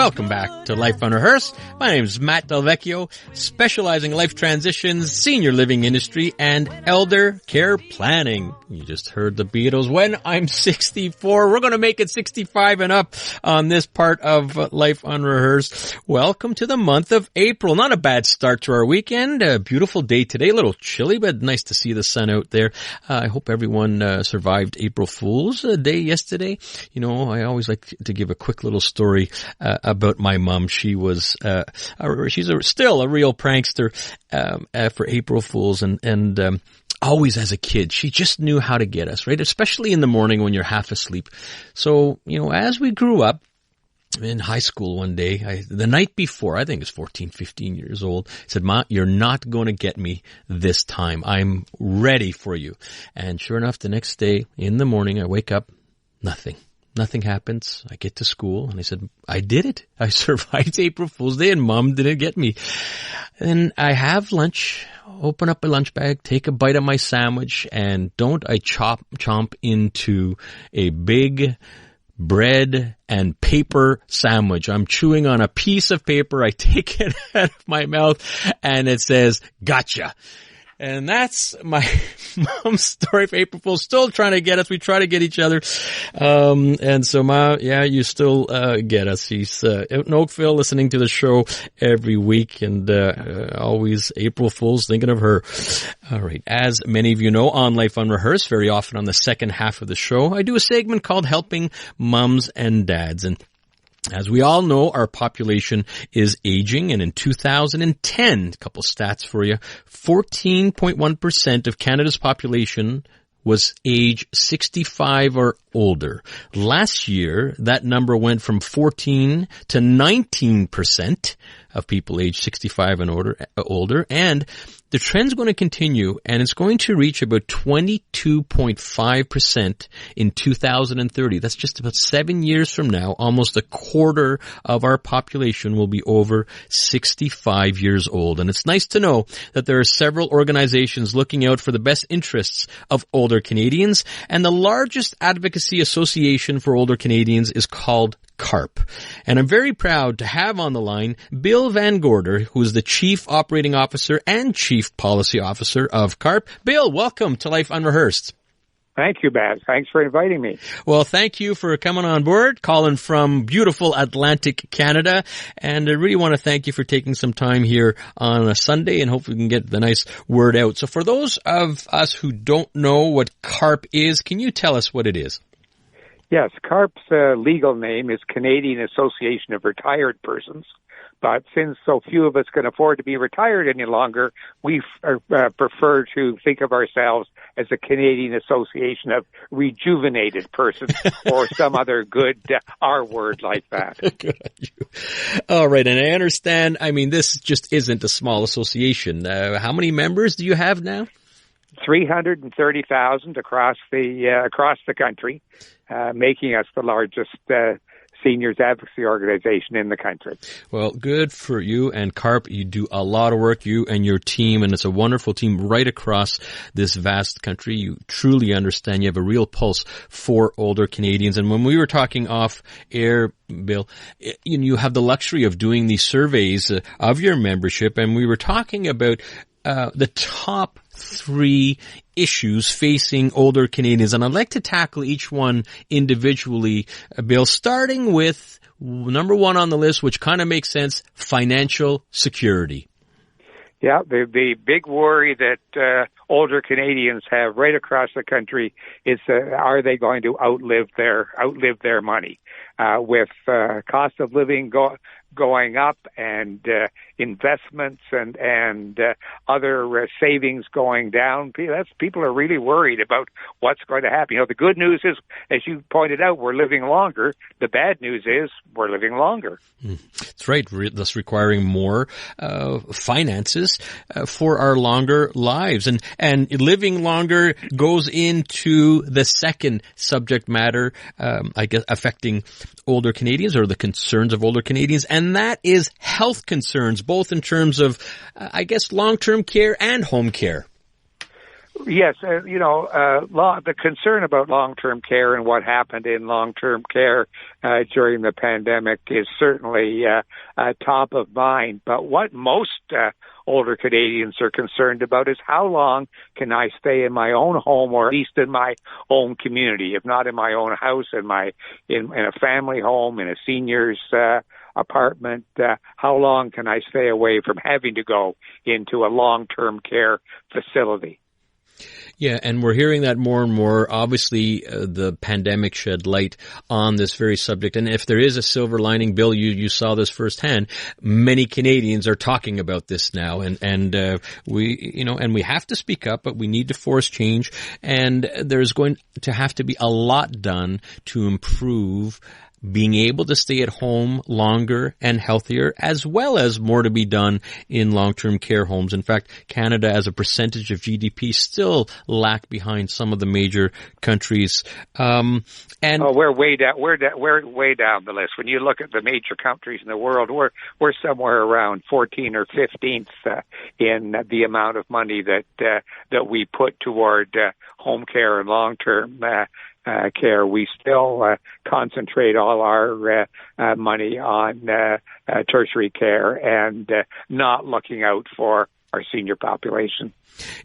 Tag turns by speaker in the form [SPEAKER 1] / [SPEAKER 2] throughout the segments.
[SPEAKER 1] Welcome back to Life Unrehearsed. My name is Matt Del Vecchio, specializing in life transitions, senior living industry, and elder care planning. You just heard the Beatles. When I'm 64, we're going to make it 65 and up on this part of Life Unrehearsed. Welcome to the month of April. Not a bad start to our weekend. A beautiful day today. A little chilly, but nice to see the sun out there. I hope everyone survived April Fool's Day yesterday. You know, I always like to give a quick little story about my mom. She was, still a real prankster, for April Fools and always as a kid, she just knew how to get us, right? Especially in the morning when you're half asleep. So, you know, as we grew up in high school one day, the night before, I think it was 14, 15 years old, I said, Ma, you're not going to get me this time. I'm ready for you. And sure enough, the next day in the morning, I wake up, nothing. Nothing happens. I get to school and I said, I did it. I survived April Fool's Day and Mom didn't get me. And I have lunch, open up my lunch bag, take a bite of my sandwich, and don't I chomp into a big bread and paper sandwich. I'm chewing on a piece of paper. I take it out of my mouth and it says, gotcha. And that's my mom's story for April Fool's. Still trying to get us. We try to get each other. And so, Ma, yeah, you still get us. She's out in Oakville listening to the show every week and always April Fool's thinking of her. All right. As many of you know, on Life Unrehearsed, very often on the second half of the show, I do a segment called Helping Mums and Dads. And as we all know, our population is aging, and in 2010, a couple stats for you, 14.1% of Canada's population was age 65 or older. Last year, that number went from 14 to 19% of people age 65 and older, and the trend's going to continue, and it's going to reach about 22.5% in 2030. That's just about 7 years from now. Almost a quarter of our population will be over 65 years old. And it's nice to know that there are several organizations looking out for the best interests of older Canadians, and the largest advocacy association for older Canadians is called CARP. And I'm very proud to have on the line Bill Van Gorder, who is the Chief Operating Officer and Chief Policy Officer of CARP. Bill, welcome to Life Unrehearsed.
[SPEAKER 2] Thank you, Baz. Thanks for inviting me.
[SPEAKER 1] Well, thank you for coming on board, calling from beautiful Atlantic Canada. And I really want to thank you for taking some time here on a Sunday, and hopefully we can get the nice word out. So for those of us who don't know what CARP is, can you tell us what it is?
[SPEAKER 2] Yes, CARP's legal name is Canadian Association of Retired Persons, but since so few of us can afford to be retired any longer, we prefer to think of ourselves as a Canadian Association of Rejuvenated Persons or some other good R word like that.
[SPEAKER 1] Good on you. All right, and I understand, I mean, this just isn't a small association. How many members do you have now?
[SPEAKER 2] 330,000 across the country, making us the largest seniors advocacy organization in the country.
[SPEAKER 1] Well, good for you and CARP. You do a lot of work, you and your team, and it's a wonderful team right across this vast country. You truly understand. You have a real pulse for older Canadians. And when we were talking off air, Bill, you have the luxury of doing these surveys of your membership, and we were talking about the top 3 issues facing older Canadians. And I'd like to tackle each one individually, Bill, starting with number 1 on the list, which kind of makes sense, financial security.
[SPEAKER 2] Yeah, the big worry that older Canadians have right across the country is are they going to outlive their money? With cost of living going up and investments and other savings going down, people are really worried about what's going to happen. You know, the good news is, as you pointed out, we're living longer. The bad news is we're living longer.
[SPEAKER 1] That's right, thus requiring more finances for our longer lives. And living longer goes into the second subject matter, I guess, affecting older Canadians, or the concerns of older Canadians, and that is health concerns, both in terms of, I guess, long-term care and home care.
[SPEAKER 2] Yes, the concern about long-term care and what happened in long-term care during the pandemic is certainly top of mind. But what most older Canadians are concerned about is how long can I stay in my own home, or at least in my own community, if not in my own house, in a family home, in a senior's apartment. How long can I stay away from having to go into a long-term care facility?
[SPEAKER 1] Yeah, and we're hearing that more and more. Obviously, the pandemic shed light on this very subject. And if there is a silver lining, Bill, you saw this firsthand. Many Canadians are talking about this now, and we have to speak up, but we need to force change. And there's going to have to be a lot done to improve being able to stay at home longer and healthier, as well as more to be done in long-term care homes. In fact, Canada, as a percentage of GDP, still lag behind some of the major countries.
[SPEAKER 2] We're way down. We're way down the list. When you look at the major countries in the world, we're somewhere around 14th or 15th in the amount of money that we put toward home care and long-term care. We still concentrate all our money on tertiary care and not looking out for our senior population.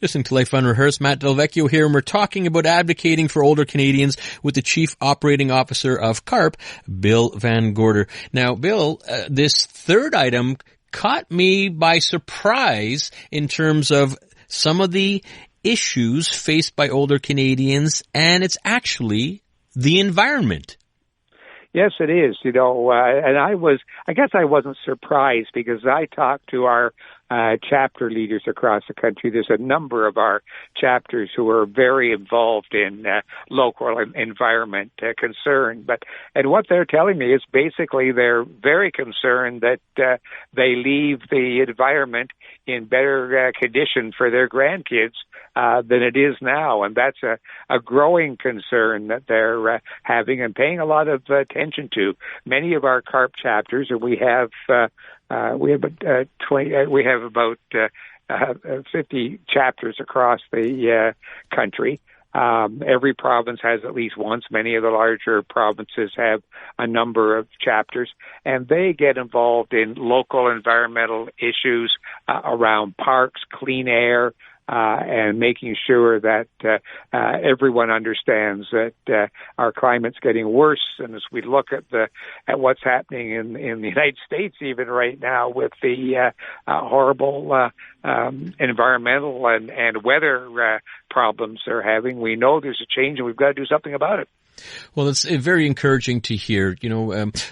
[SPEAKER 1] Listening to Life Unrehearsed, Matt Delvecchio here, and we're talking about advocating for older Canadians with the Chief Operating Officer of CARP, Bill Van Gorder. Now, Bill, this third item caught me by surprise in terms of some of the issues faced by older Canadians, and it's actually the environment.
[SPEAKER 2] Yes, it is. And I guess I wasn't surprised, because I talked to our chapter leaders across the country. There's a number of our chapters who are very involved in local environment concern. And what they're telling me is basically they're very concerned that they leave the environment in better condition for their grandkids than it is now. And that's a growing concern that they're having and paying a lot of attention to. Many of our CARP chapters, and we have about 50 chapters across the country. Every province has at least once. Many of the larger provinces have a number of chapters, and they get involved in local environmental issues around parks, clean air, and making sure that everyone understands that our climate's getting worse. And as we look at what's happening in the United States, even right now, with the horrible environmental and weather problems they're having, we know there's a change, and we've got to do something about it.
[SPEAKER 1] Well, it's very encouraging to hear.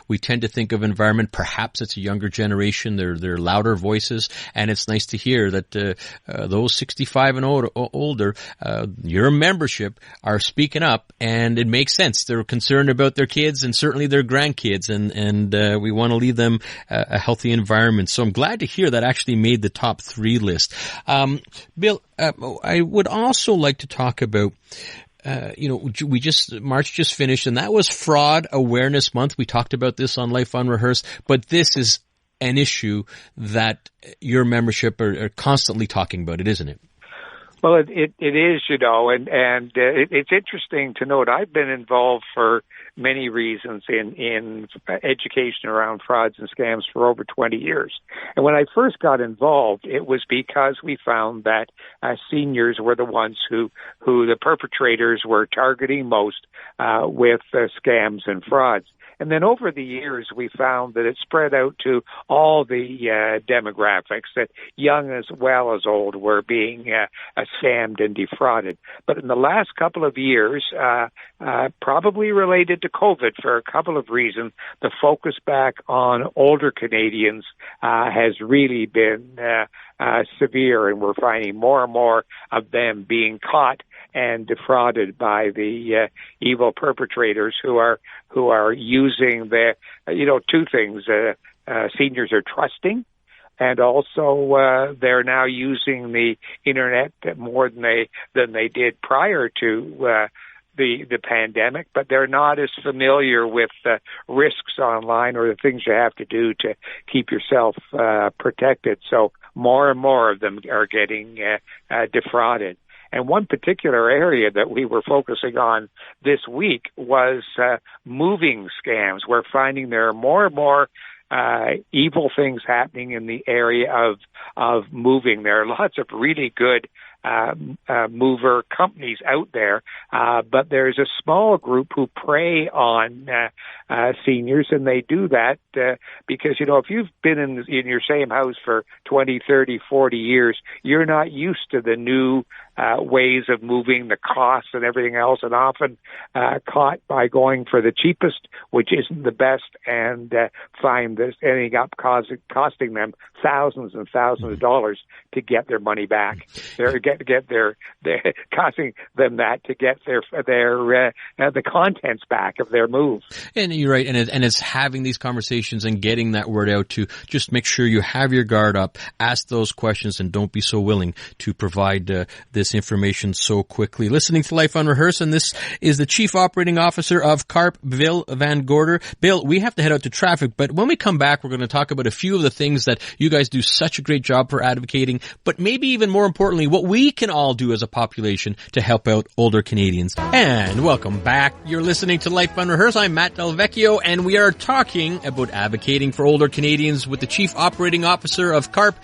[SPEAKER 1] We tend to think of environment, perhaps it's a younger generation, they're louder voices, and it's nice to hear that those 65 and older, your membership, are speaking up, and it makes sense. They're concerned about their kids and certainly their grandkids, and we want to leave them a healthy environment. So I'm glad to hear that actually made the top 3 list. Bill, I would also like to talk about March just finished, and that was Fraud Awareness Month. We talked about this on Life Unrehearsed, but this is an issue that your membership are constantly talking about, isn't it?
[SPEAKER 2] Well, it is, and it's interesting to note. I've been involved for many reasons in education around frauds and scams for over 20 years. And when I first got involved, it was because we found that seniors were the ones who the perpetrators were targeting most with scams and frauds. And then over the years, we found that it spread out to all the demographics, that young as well as old were being scammed and defrauded. But in the last couple of years, probably related to COVID for a couple of reasons, the focus back on older Canadians has really been severe, and we're finding more and more of them being caught and defrauded by the evil perpetrators who are using their, two things. Seniors are trusting, and also they're now using the internet more than they did prior to the pandemic, but they're not as familiar with the risks online or the things you have to do to keep yourself protected. So more and more of them are getting defrauded. And one particular area that we were focusing on this week was moving scams. We're finding there are more and more evil things happening in the area of moving. There are lots of really good mover companies out there, but there's a small group who prey on seniors, and they do that because, if you've been in your same house for 20, 30, 40 years, you're not used to the new ways of moving, the costs and everything else, and often caught by going for the cheapest, which isn't the best, and find this ending up costing them thousands and thousands of dollars to get their money back. They're costing them that to get their the contents back of their move.
[SPEAKER 1] And you're right, and it's having these conversations and getting that word out to just make sure you have your guard up, ask those questions, and don't be so willing to provide this information so quickly. Listening to Life Unrehearsed, and this is the Chief Operating Officer of CARP, Bill Van Gorder. Bill, we have to head out to traffic, but when we come back, we're going to talk about a few of the things that you guys do such a great job for advocating, but maybe even more importantly, what we can all do as a population to help out older Canadians. And welcome back. You're listening to Life Unrehearsed. I'm Matt Del Vecchio, and we are talking about advocating for older Canadians with the Chief Operating Officer of CARP,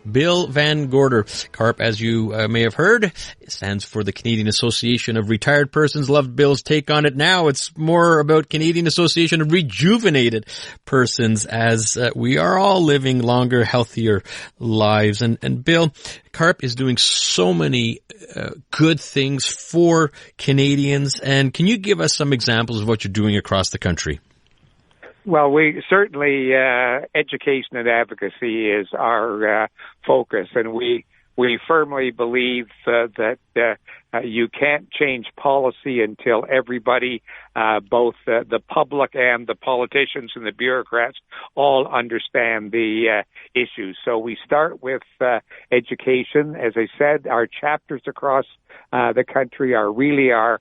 [SPEAKER 1] Bill Van Gorder. CARP, as you may have heard, stands for the Canadian Association of Retired Persons. Loved Bill's take on it. Now it's more about Canadian Association of Rejuvenated Persons, as we are all living longer, healthier lives. And Bill, CARP is doing so many good things for Canadians. And can you give us some examples of what you're doing across the country?
[SPEAKER 2] Well, we certainly, education and advocacy is our focus, and we firmly believe that you can't change policy until everybody, both the public and the politicians and the bureaucrats, all understand the issues. So we start with education. As I said, our chapters across the country are really our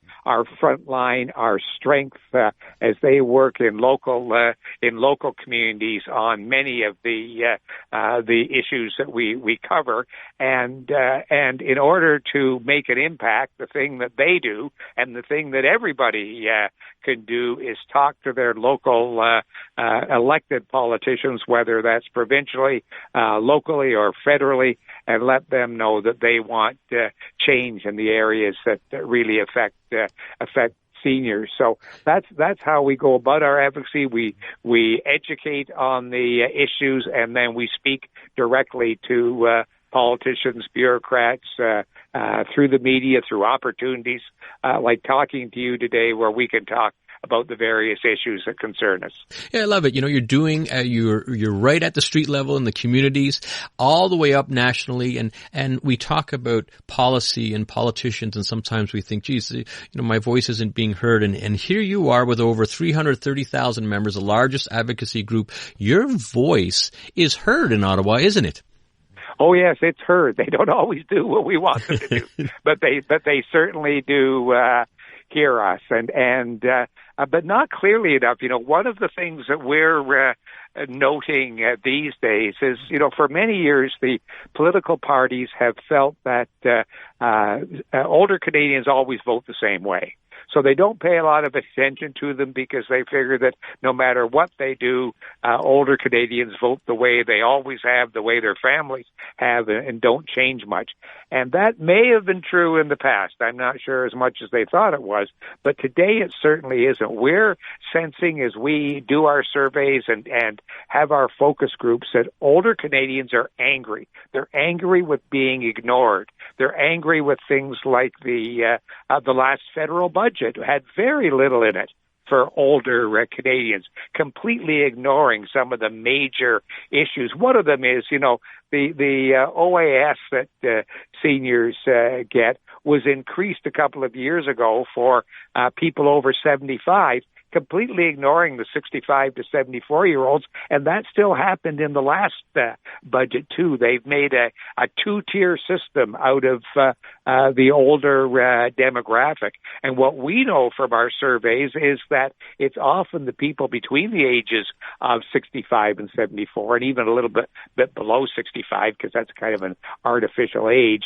[SPEAKER 2] front line, our strength as they work in local communities on many of the issues that we cover, and in order to make an impact, the thing that they do and the thing that everybody can do is talk to their local elected politicians, whether that's provincially, locally, or federally, and let them know that they want change in the areas that really affect seniors. So that's how we go about our advocacy. We educate on the issues, and then we speak directly to politicians, bureaucrats, through the media, through opportunities like talking to you today, where we can talk about the various issues that concern us.
[SPEAKER 1] Yeah, I love it. You're doing, you're right at the street level in the communities, all the way up nationally, and we talk about policy and politicians, and sometimes we think, geez, my voice isn't being heard, and here you are with over 330,000 members, the largest advocacy group. Your voice is heard in Ottawa, isn't it?
[SPEAKER 2] Oh yes, it's heard. They don't always do what we want them to do, but they certainly do hear us, and but not clearly enough. One of the things that we're noting these days is, for many years the political parties have felt that older Canadians always vote the same way. So they don't pay a lot of attention to them because they figure that no matter what they do, older Canadians vote the way they always have, the way their families have, and don't change much. And that may have been true in the past. I'm not sure as much as they thought it was, but today it certainly isn't. We're sensing as we do our surveys and have our focus groups that older Canadians are angry. They're angry with being ignored. They're angry with things like the last federal budget had very little in it for older Canadians, completely ignoring some of the major issues. One of them is, the OAS that seniors get was increased a couple of years ago for people over 75, completely ignoring the 65 to 74-year-olds, and that still happened in the last budget, too. They've made a two-tier system out of the older demographic. And what we know from our surveys is that it's often the people between the ages of 65 and 74, and even a little bit below 65, because that's kind of an artificial age.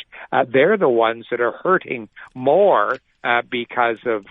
[SPEAKER 2] They're the ones that are hurting more because of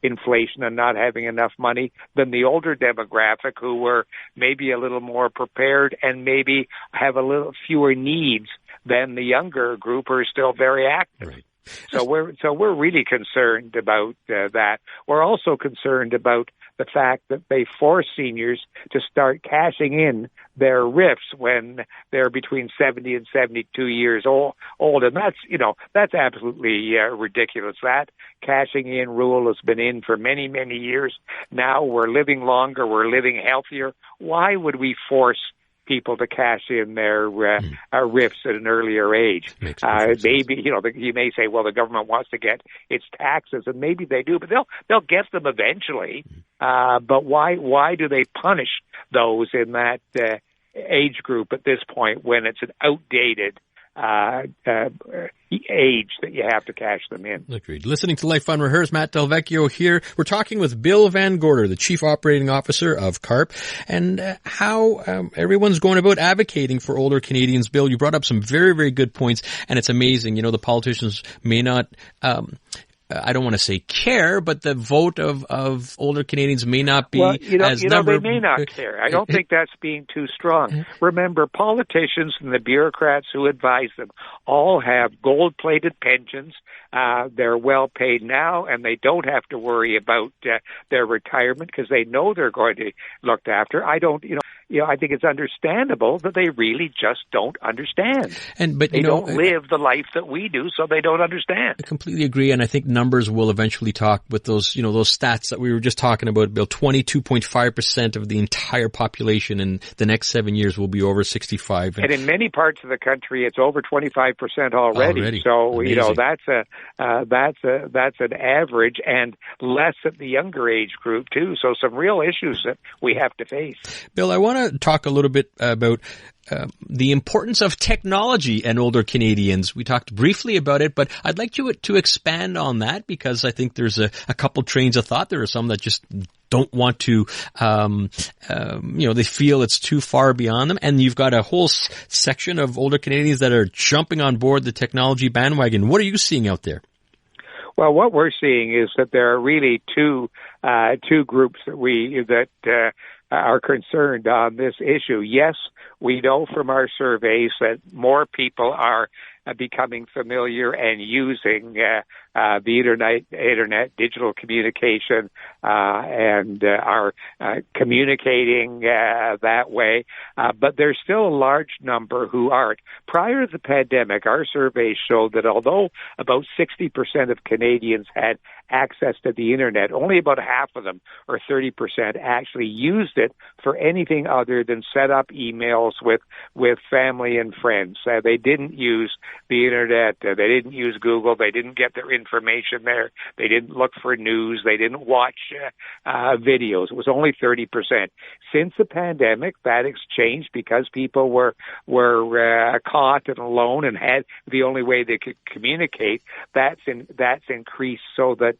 [SPEAKER 2] inflation and not having enough money than the older demographic, who were maybe a little more prepared and maybe have a little fewer needs than the younger group, who are still very active.
[SPEAKER 1] Right.
[SPEAKER 2] So we're really concerned about that. We're also concerned about the fact that they force seniors to start cashing in their RIFs when they're between 70 and 72 years old. And that's absolutely ridiculous. That cashing in rule has been in for many, many years. Now we're living longer, we're living healthier. Why would we force people to cash in their RIFs at an earlier age? Maybe, you may say, well, the government wants to get its taxes, and maybe they do, but they'll get them eventually. But why do they punish those in that age group at this point, when it's an outdated age that you have to cash them in?
[SPEAKER 1] Agreed. Listening to Life Unrehearsed, Matt Delvecchio here. We're talking with Bill Van Gorder, the Chief Operating Officer of CARP, and how everyone's going about advocating for older Canadians. Bill, you brought up some very, very good points, and it's amazing. The politicians may not I don't want to say care, but the vote of older Canadians may not be as
[SPEAKER 2] they may not care. I don't think that's being too strong. Remember, politicians and the bureaucrats who advise them all have gold-plated pensions. They're well paid now, and they don't have to worry about their retirement because they know they're going to be looked after. I think it's understandable that they really just don't understand. But they don't live the life that we do, so they don't understand.
[SPEAKER 1] I completely agree, and I think numbers will eventually talk with those, those stats that we were just talking about, Bill. 22.5% of the entire population in the next 7 years will be over 65.
[SPEAKER 2] And in many parts of the country, it's over 25% already. So, amazing. That's an average, and less at the younger age group, too. So some real issues that we have to face.
[SPEAKER 1] Bill, I want to talk a little bit about the importance of technology and older Canadians. We talked briefly about it, but I'd like you to expand on that, because I think there's a couple trains of thought. There are some that just don't want to, they feel it's too far beyond them. And you've got a whole section of older Canadians that are jumping on board the technology bandwagon. What are you seeing out there?
[SPEAKER 2] Well, what we're seeing is that there are really two groups that are concerned on this issue. Yes, we know from our surveys that more people are becoming familiar and using the internet, digital communication, and are communicating that way. But there's still a large number who aren't. Prior to the pandemic, our surveys showed that although about 60% of Canadians had access to the internet, only about half of them, or 30%, actually used it for anything other than set up emails with family and friends. They didn't use the internet. They didn't use Google. They didn't get their information there. They didn't look for news. They didn't watch videos. It was only 30%. Since the pandemic, that has changed because people were caught and alone and had the only way they could communicate. That's increased so that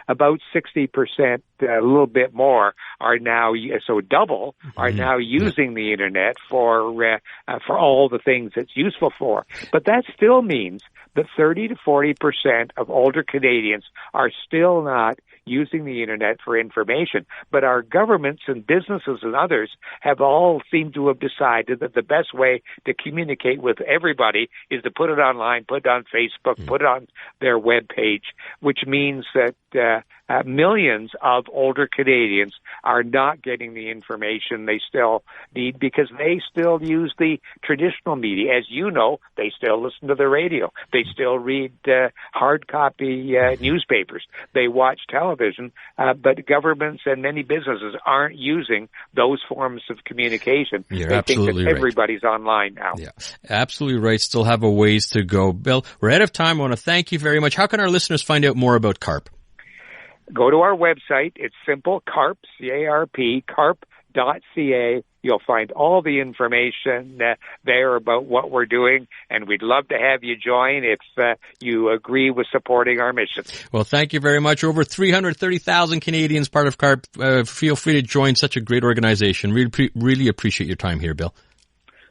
[SPEAKER 2] about 60%, a little bit more, are now, so double, are now using the internet for all the things it's useful for. But that still means that 30 to 40% of older Canadians are still not using the internet for information. But our governments and businesses and others have all seemed to have decided that the best way to communicate with everybody is to put it online, put it on Facebook, put it on their webpage, which means that millions of older Canadians are not getting the information they still need because they still use the traditional media. As you know, they still listen to the radio. They still read hard copy newspapers. They watch television, but governments and many businesses aren't using those forms of communication.
[SPEAKER 1] You're
[SPEAKER 2] they
[SPEAKER 1] absolutely
[SPEAKER 2] think that everybody's
[SPEAKER 1] right.
[SPEAKER 2] Online now.
[SPEAKER 1] Yeah, absolutely right. Still have a ways to go. Bill, we're out of time. I want to thank you very much. How can our listeners find out more about CARP?
[SPEAKER 2] Go to our website. It's simple, CARP, C-A-R-P, carp.ca. You'll find all the information there about what we're doing, and we'd love to have you join if you agree with supporting our mission.
[SPEAKER 1] Well, thank you very much. Over 330,000 Canadians part of CARP. Feel free to join such a great organization. Really appreciate your time here, Bill.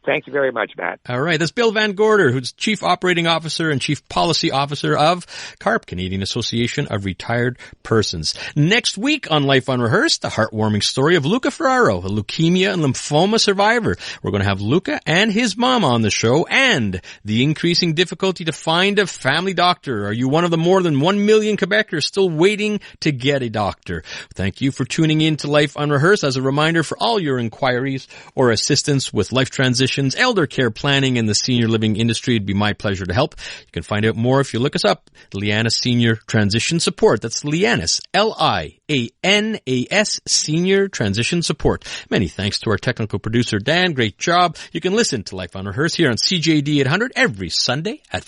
[SPEAKER 2] Thank you very much, Matt.
[SPEAKER 1] All right. That's Bill Van Gorder, who's Chief Operating Officer and Chief Policy Officer of CARP, Canadian Association of Retired Persons. Next week on Life Unrehearsed, the heartwarming story of Luca Ferraro, a leukemia and lymphoma survivor. We're going to have Luca and his mom on the show, and the increasing difficulty to find a family doctor. Are you one of the more than 1 million Quebecers still waiting to get a doctor? Thank you for tuning in to Life Unrehearsed. As a reminder, for all your inquiries or assistance with life transition, elder care planning, and the senior living industry, it'd be my pleasure to help. You can find out more if you look us up. Lianas Senior Transition Support. That's Lianas, Lianas Senior Transition Support. Many thanks to our technical producer, Dan. Great job. You can listen to Life Unrehearsed here on CJD 800 every Sunday at